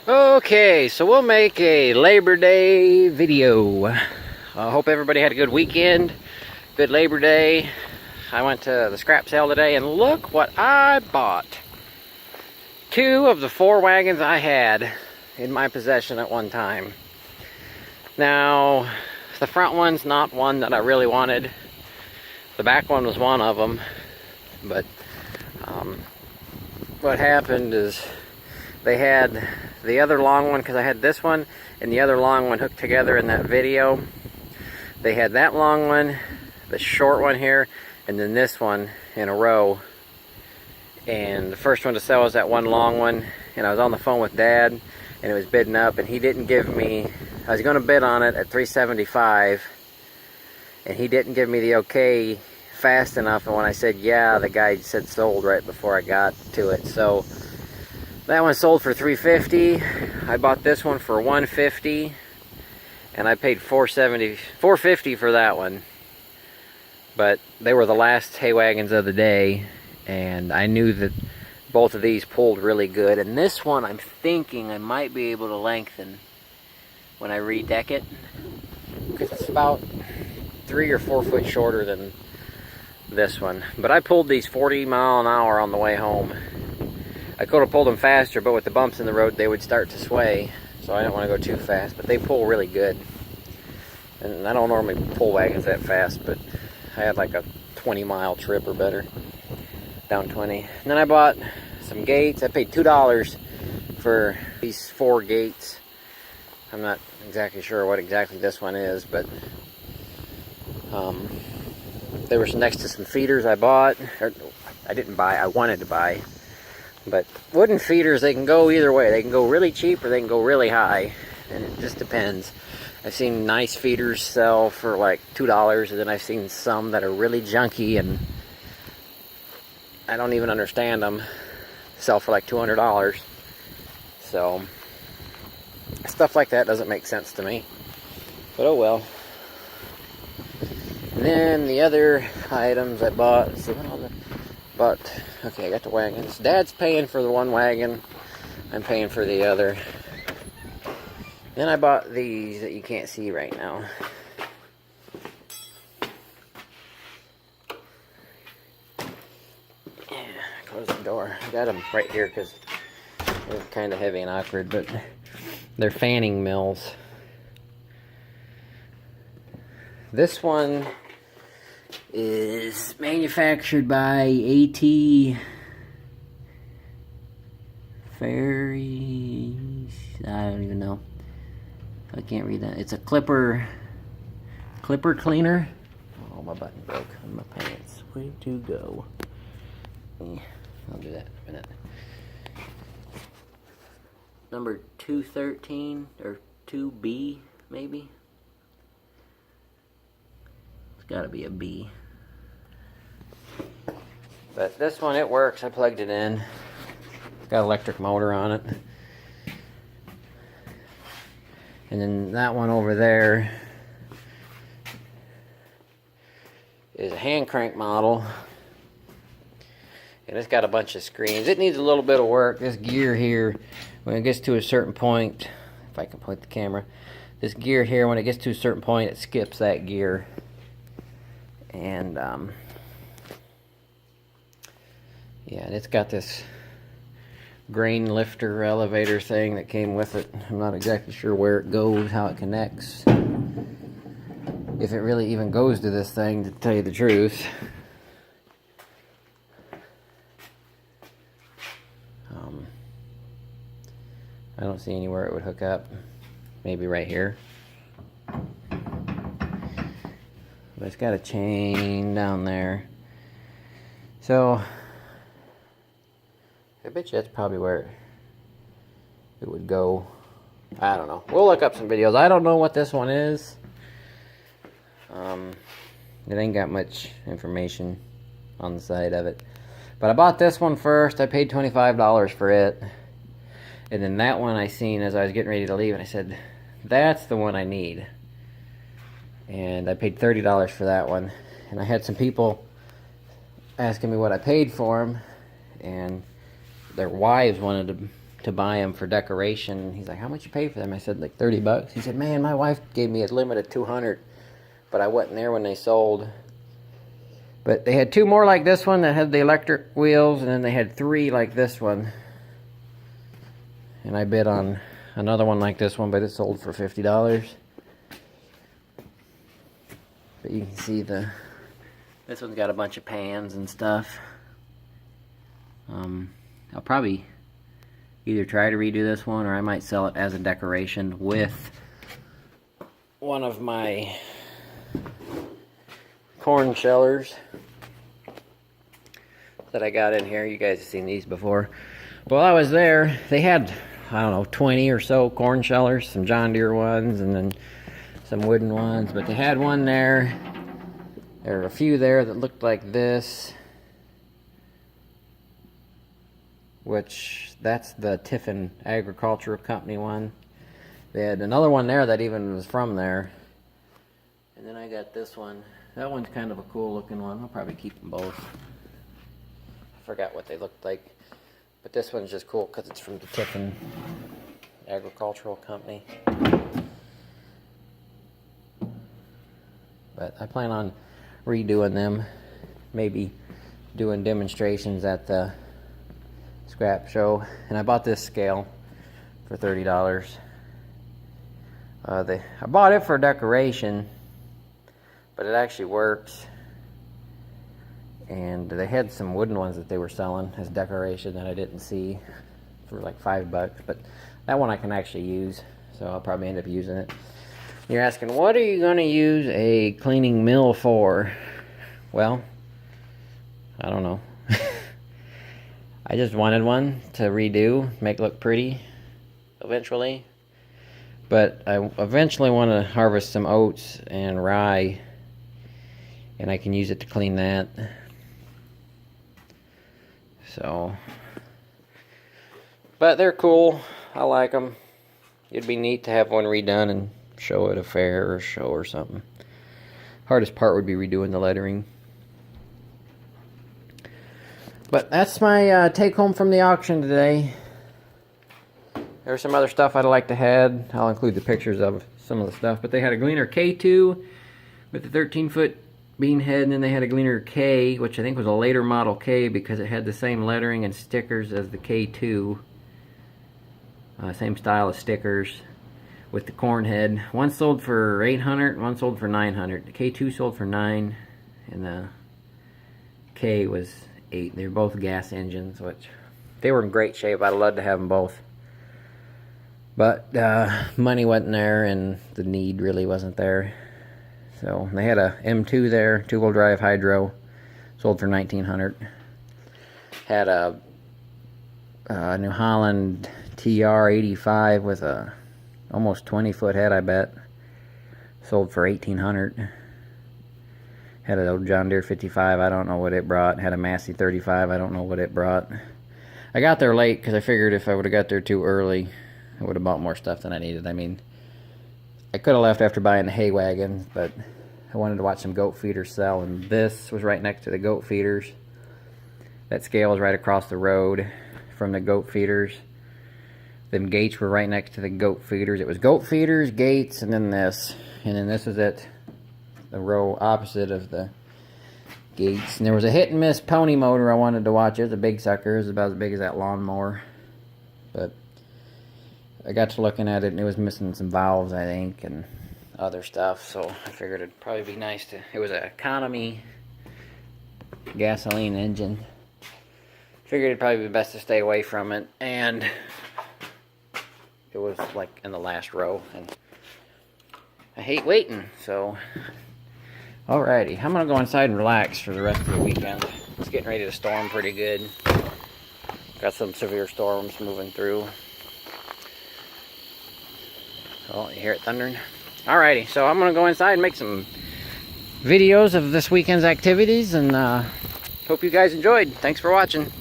Okay, so we'll make a Labor Day video. I hope everybody had a good weekend, good Labor Day. I went to the scrap sale today and look what I bought. 2 of the 4 wagons I had in my possession at one time. Now, the front one's not one that I really wanted. The back one was one of them, but what happened is they had the other long one, because I had this one and the other long one hooked together in that video. They had that long one, the short one here, and then this one in a row. And the first one to sell was that one long one, and I was on the phone with Dad, and it was bidding up, and he didn't give me, I was going to bid on it at $375, and he didn't give me the okay fast enough, and when I said yeah, the guy said sold right before I got to it. So that one sold for $350. I bought this one for $150, and I paid $450 for that one. But they were the last hay wagons of the day, and I knew that both of these pulled really good. And this one, I'm thinking I might be able to lengthen when I redeck it, because it's about 3 or 4 foot shorter than this one. But I pulled these 40 mile an hour on the way home. I could have pulled them faster, but with the bumps in the road, they would start to sway, so I didn't want to go too fast. But they pull really good, and I don't normally pull wagons that fast, but I had like a 20-mile trip or better, down 20. And then I bought some gates. I paid $2 for these 4 gates. I'm not exactly sure what exactly this one is, but they were next to some feeders I bought. Or, I didn't buy, I wanted to buy. But wooden feeders, they can go either way. They can go really cheap or they can go really high, and it just depends. I've seen nice feeders sell for like $2, and then I've seen some that are really junky and I don't even understand them, sell for like $200. So stuff like that doesn't make sense to me, but oh well. And then the other items I bought, let's see what all the But, okay, I got the wagons. Dad's paying for the one wagon. I'm paying for the other. Then I bought these that you can't see right now. Yeah, close the door. I got them right here because they're kind of heavy and awkward, but they're fanning mills. This one is manufactured by A.T. Ferries. I don't even know. I can't read that. It's a clipper cleaner. Oh, my button broke on my pants. Way to go. I'll do that in a minute. Number 213 or 2B maybe. It's got to be a B. But this one, it works. I plugged it in. It's got an electric motor on it. And then that one over there is a hand crank model. And it's got a bunch of screens. It needs a little bit of work. This gear here, when it gets to a certain point, if I can point the camera, this gear here, when it gets to a certain point, it skips that gear. And yeah, and it's got this grain lifter elevator thing that came with it. I'm not exactly sure where it goes, how it connects, if it really even goes to this thing, to tell you the truth. I don't see anywhere it would hook up. Maybe right here. But it's got a chain down there. So I bet you that's probably where it would go. I don't know. We'll look up some videos. I don't know what this one is. It ain't got much information on the side of it. But I bought this one first. I paid $25 for it. And then that one I seen as I was getting ready to leave, and I said, that's the one I need. And I paid $30 for that one. And I had some people asking me what I paid for them, and their wives wanted to buy them for decoration. He's like, how much you pay for them? I said, like 30 bucks. He said, man, my wife gave me a limit of 200, but I wasn't there when they sold. But they had 2 more like this one that had the electric wheels, and then they had 3 like this one. And I bid on another one like this one, but it sold for $50. But you can see this one's got a bunch of pans and stuff. I'll probably either try to redo this one, or I might sell it as a decoration with one of my corn shellers that I got in here. You guys have seen these before. While I was there, they had, I don't know, 20 or so corn shellers, some John Deere ones, and then some wooden ones. But they had one there. There were a few there that looked like this, which that's the Tiffin Agricultural Company one. They had another one there that even was from there. And then I got this one. That one's kind of a cool looking one. I'll probably keep them both. I forgot what they looked like. But this one's just cool because it's from the Tiffin Agricultural Company. But I plan on redoing them. Maybe doing demonstrations at the scrap show. And I bought this scale for $30. I bought it for decoration, but it actually works. And they had some wooden ones that they were selling as decoration that I didn't see for like $5, but that one I can actually use, so I'll probably end up using it. You're asking, what are you going to use a cleaning mill for? Well, I don't know. I just wanted one to redo, make it look pretty eventually. But I eventually want to harvest some oats and rye, and I can use it to clean that. So, but they're cool. I like them. It'd be neat to have one redone and show at a fair or a show or something. Hardest part would be redoing the lettering. But that's my take home from the auction today. There's some other stuff I'd like to add. I'll include the pictures of some of the stuff. But they had a Gleaner K2 with the 13-foot bean head, and then they had a Gleaner K, which I think was a later model K because it had the same lettering and stickers as the K2. Same style of stickers with the corn head. One sold for $800, one sold for $900. The K2 sold for $9, and the K was $8. They were both gas engines, which they were in great shape. I'd love to have them both. But money wasn't there, and the need really wasn't there. So they had a M2 there, 2-wheel drive hydro, sold for $1,900. Had a New Holland TR85 with a almost 20-foot head, I bet, sold for $1,800. Had an old John Deere 55, I don't know what it brought. Had a Massey 35, I don't know what it brought. I got there late because I figured if I would have got there too early, I would have bought more stuff than I needed. I mean, I could have left after buying the hay wagon, but I wanted to watch some goat feeders sell, and this was right next to the goat feeders. That scale was right across the road from the goat feeders. Them gates were right next to the goat feeders. It was goat feeders, gates, and then this. And then this is it, the row opposite of the gates. And there was a hit and miss pony motor I wanted to watch. It was a big sucker. It was about as big as that lawnmower. But I got to looking at it, and it was missing some valves, I think, and other stuff. So I figured it'd probably be nice to... It was an economy gasoline engine. Figured it'd probably be best to stay away from it. And it was like in the last row, and I hate waiting. So, alrighty, I'm gonna go inside and relax for the rest of the weekend. It's getting ready to storm pretty good. Got some severe storms moving through. Oh, you hear it thundering? Alrighty, so I'm gonna go inside and make some videos of this weekend's activities, and hope you guys enjoyed. Thanks for watching.